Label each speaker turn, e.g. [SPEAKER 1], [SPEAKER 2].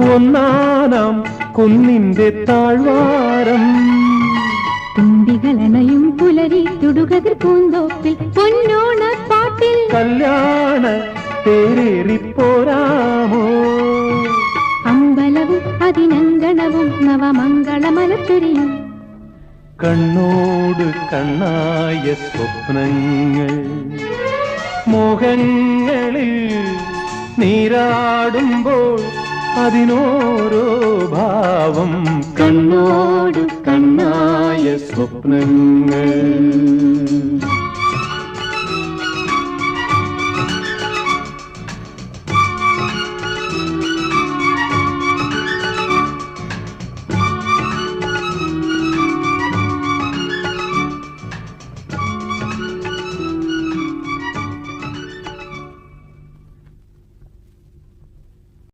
[SPEAKER 1] ഒന്നാനാം കുന്നിന്റെ താഴ്വാരം
[SPEAKER 2] തുമ്പികളണയും പുലരി തുടുകതിർ പൂന്തോപ്പിൽ പൊന്നോണ പാട്ടിൽ
[SPEAKER 1] കല്യാണ തേരേറിപ്പോരാമോ
[SPEAKER 2] അമ്പലവും അതിനങ്കണവും നവമംഗളമലച്ചൊരിയും
[SPEAKER 1] കണ്ണോട് കണ്ണായ സ്വപ്നങ്ങൾ മോഹങ്ങളിൽ നീരാടുമ്പോൾ അതിനോരോ ഭാവം കണ്ണോട് കണ്ണായ സ്വപ്നങ്ങൾ